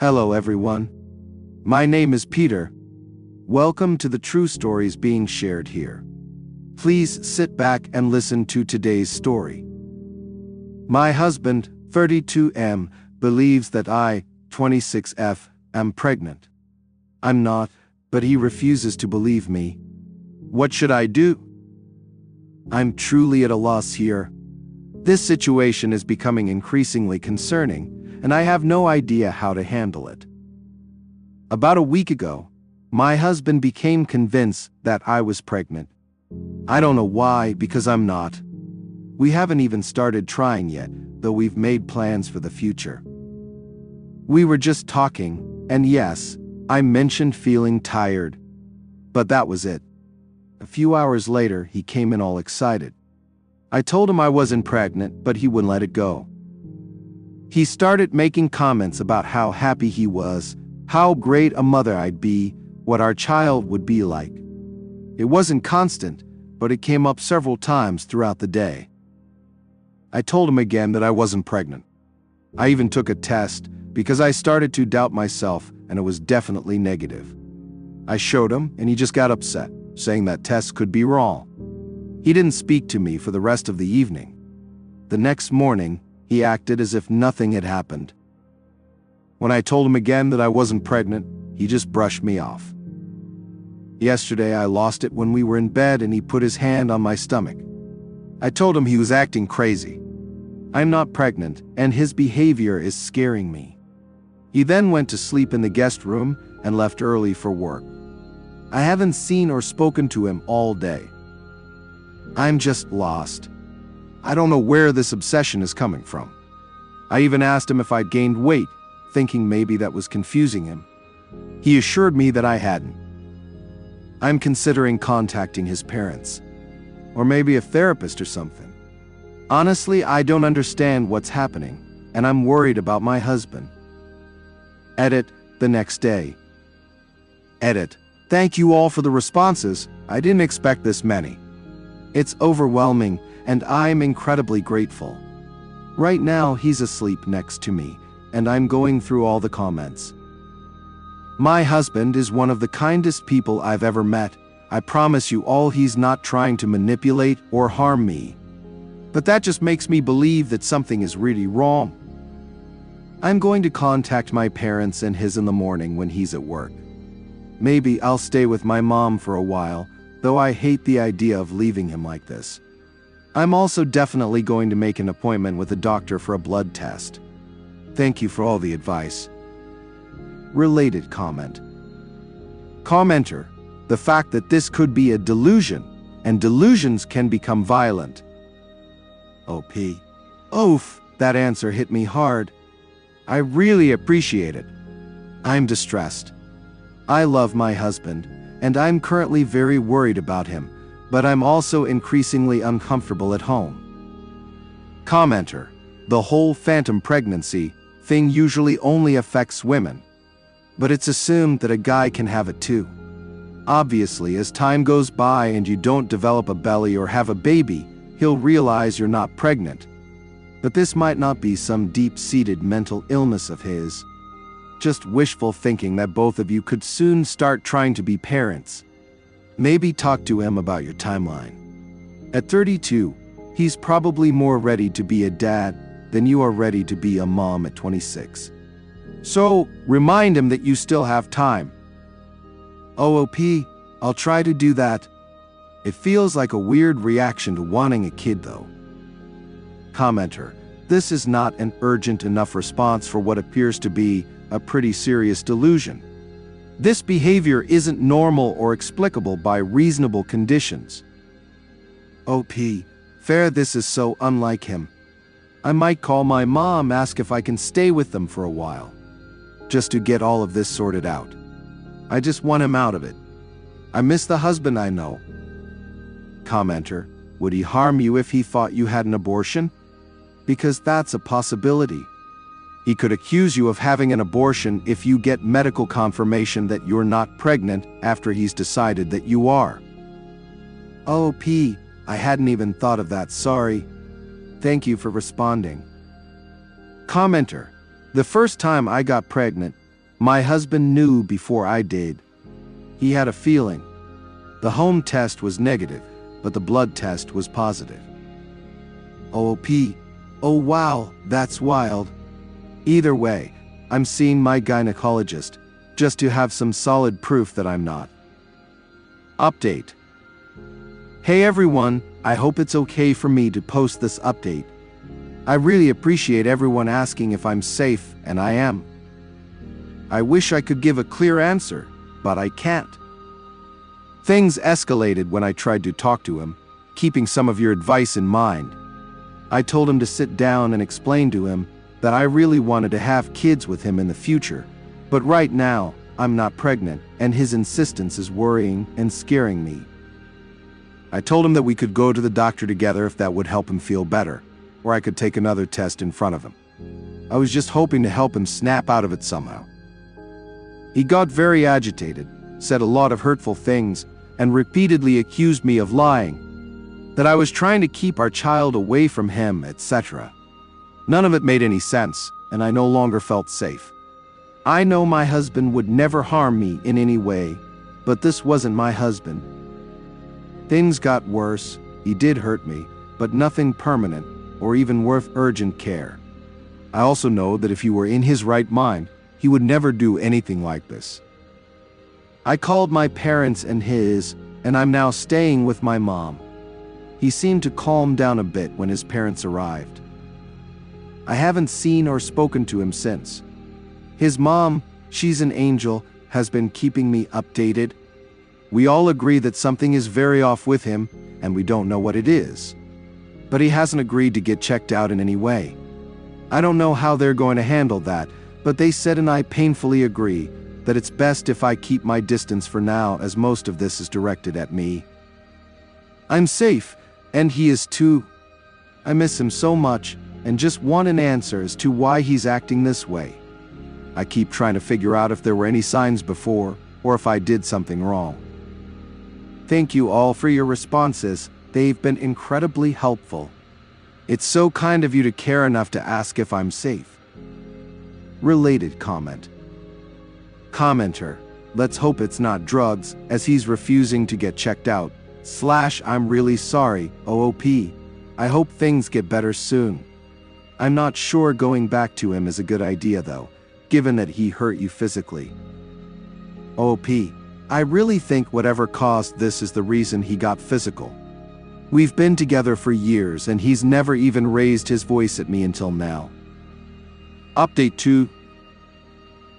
Hello everyone. My name is Peter. Welcome to the true stories being shared here. Please sit back and listen to today's story. My husband, 32M, believes that I, 26F, am pregnant. I'm not, but he refuses to believe me. What should I do? I'm truly at a loss here. This situation is becoming increasingly concerning, and I have no idea how to handle it. About a week ago, my husband became convinced that I was pregnant. I don't know why, because I'm not. We haven't even started trying yet, though we've made plans for the future. We were just talking, and yes, I mentioned feeling tired. But that was it. A few hours later, he came in all excited. I told him I wasn't pregnant, but he wouldn't let it go. He started making comments about how happy he was, how great a mother I'd be, what our child would be like. It wasn't constant, but it came up several times throughout the day. I told him again that I wasn't pregnant. I even took a test because I started to doubt myself, and it was definitely negative. I showed him, and he just got upset, saying that tests could be wrong. He didn't speak to me for the rest of the evening. The next morning, he acted as if nothing had happened. When I told him again that I wasn't pregnant, he just brushed me off. Yesterday I lost it when we were in bed and he put his hand on my stomach. I told him he was acting crazy. I'm not pregnant, and his behavior is scaring me. He then went to sleep in the guest room and left early for work. I haven't seen or spoken to him all day. I'm just lost. I don't know where this obsession is coming from. I even asked him if I'd gained weight, thinking maybe that was confusing him. He assured me that I hadn't. I'm considering contacting his parents, or maybe a therapist or something. Honestly, I don't understand what's happening, and I'm worried about my husband. Edit, the next day. Edit, thank you all for the responses. I didn't expect this many. It's overwhelming, and I'm incredibly grateful. Right now, he's asleep next to me, and I'm going through all the comments. My husband is one of the kindest people I've ever met. I promise you all, he's not trying to manipulate or harm me. But that just makes me believe that something is really wrong. I'm going to contact my parents and his in the morning when he's at work. Maybe I'll stay with my mom for a while, though I hate the idea of leaving him like this. I'm also definitely going to make an appointment with a doctor for a blood test. Thank you for all the advice. Related comment. Commenter, the fact that this could be a delusion, and delusions can become violent. OP. Oof, that answer hit me hard. I really appreciate it. I'm distressed. I love my husband, and I'm currently very worried about him, but I'm also increasingly uncomfortable at home. Commenter, the whole phantom pregnancy thing usually only affects women, but it's assumed that a guy can have it too. Obviously, as time goes by and you don't develop a belly or have a baby, he'll realize you're not pregnant. But this might not be some deep-seated mental illness of his. Just wishful thinking that both of you could soon start trying to be parents. Maybe talk to him about your timeline. At 32, he's probably more ready to be a dad than you are ready to be a mom at 26. So, remind him that you still have time. OOP, I'll try to do that. It feels like a weird reaction to wanting a kid though. Commenter, this is not an urgent enough response for what appears to be a pretty serious delusion. This behavior isn't normal or explicable by reasonable conditions. OP, fair, this is so unlike him. I might call my mom, ask if I can stay with them for a while, just to get all of this sorted out. I just want him out of it. I miss the husband I know. Commenter, would he harm you if he thought you had an abortion? Because that's a possibility. He could accuse you of having an abortion if you get medical confirmation that you're not pregnant after he's decided that you are. OP, I hadn't even thought of that, sorry. Thank you for responding. Commenter, the first time I got pregnant, My husband knew before I did. He had a feeling. The home test was negative, but the blood test was positive. OOP. Oh wow, that's wild. Either way, I'm seeing my gynecologist, just to have some solid proof that I'm not. Update. Hey everyone, I hope it's okay for me to post this update. I really appreciate everyone asking if I'm safe, and I am. I wish I could give a clear answer, but I can't. Things escalated when I tried to talk to him, keeping some of your advice in mind. I told him to sit down and explain to him that I really wanted to have kids with him in the future, but right now, I'm not pregnant, and his insistence is worrying and scaring me. I told him that we could go to the doctor together if that would help him feel better, or I could take another test in front of him. I was just hoping to help him snap out of it somehow. He got very agitated, said a lot of hurtful things, and repeatedly accused me of lying, that I was trying to keep our child away from him, etc. None of it made any sense, and I no longer felt safe. I know my husband would never harm me in any way, but this wasn't my husband. Things got worse. He did hurt me, but nothing permanent or even worth urgent care. I also know that if he were in his right mind, he would never do anything like this. I called my parents and I'm now staying with my mom. He seemed to calm down a bit when his parents arrived. I haven't seen or spoken to him since. His mom, she's an angel, has been keeping me updated. We all agree that something is very off with him, and we don't know what it is. But he hasn't agreed to get checked out in any way. I don't know how they're going to handle that, but they said and I painfully agree that it's best if I keep my distance for now, as most of this is directed at me. I'm safe, and he is too. I miss him so much, and just want an answer as to why he's acting this way. I keep trying to figure out if there were any signs before, or if I did something wrong. Thank you all for your responses. They've been incredibly helpful. It's so kind of you to care enough to ask if I'm safe. Related comment. Commenter. Let's hope it's not drugs, as he's refusing to get checked out. / I'm really sorry, OOP. I hope things get better soon. I'm not sure going back to him is a good idea though, given that he hurt you physically. OOP. I really think whatever caused this is the reason he got physical. We've been together for years and he's never even raised his voice at me until now. Update 2.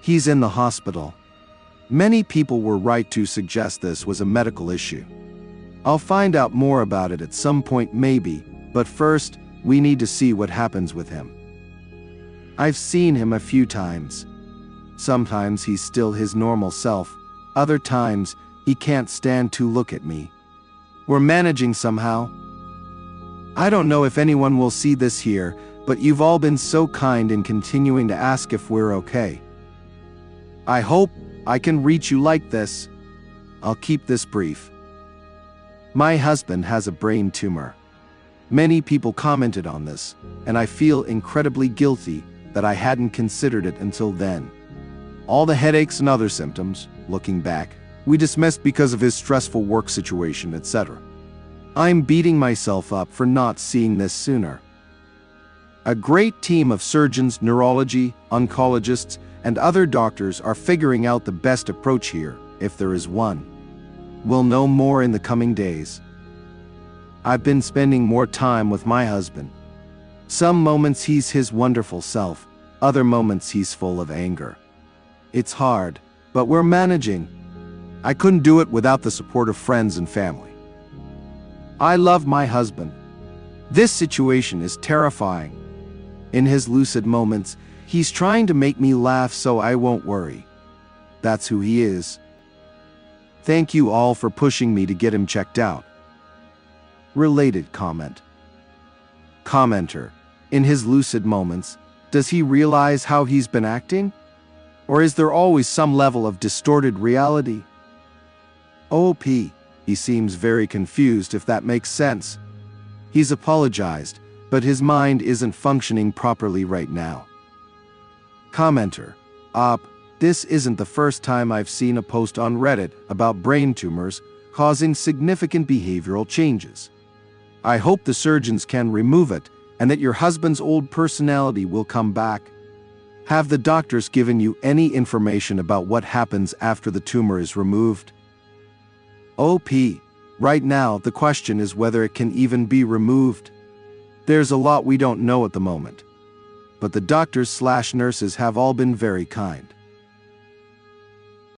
He's in the hospital. Many people were right to suggest this was a medical issue. I'll find out more about it at some point maybe, but first, we need to see what happens with him. I've seen him a few times. Sometimes he's still his normal self, other times he can't stand to look at me. We're managing somehow. I don't know if anyone will see this here, but you've all been so kind in continuing to ask if we're okay. I hope I can reach you like this. I'll keep this brief. My husband has a brain tumor. Many people commented on this, and I feel incredibly guilty that I hadn't considered it until then. All the headaches and other symptoms, looking back, we dismissed because of his stressful work situation, etc. I'm beating myself up for not seeing this sooner. A great team of surgeons, neurology, oncologists, and other doctors are figuring out the best approach here, if there is one. We'll know more in the coming days. I've been spending more time with my husband. Some moments he's his wonderful self, other moments he's full of anger. It's hard, but we're managing. I couldn't do it without the support of friends and family. I love my husband. This situation is terrifying. In his lucid moments, he's trying to make me laugh so I won't worry. That's who he is. Thank you all for pushing me to get him checked out. Related comment. Commenter. In his lucid moments, does he realize how he's been acting? Or is there always some level of distorted reality? OOP. He seems very confused, if that makes sense. He's apologized, but his mind isn't functioning properly right now. Commenter. This isn't the first time I've seen a post on Reddit about brain tumors causing significant behavioral changes. I hope the surgeons can remove it and that your husband's old personality will come back. Have the doctors given you any information about what happens after the tumor is removed? OP. Right now, the question is whether it can even be removed. There's a lot we don't know at the moment. But the doctors/nurses have all been very kind.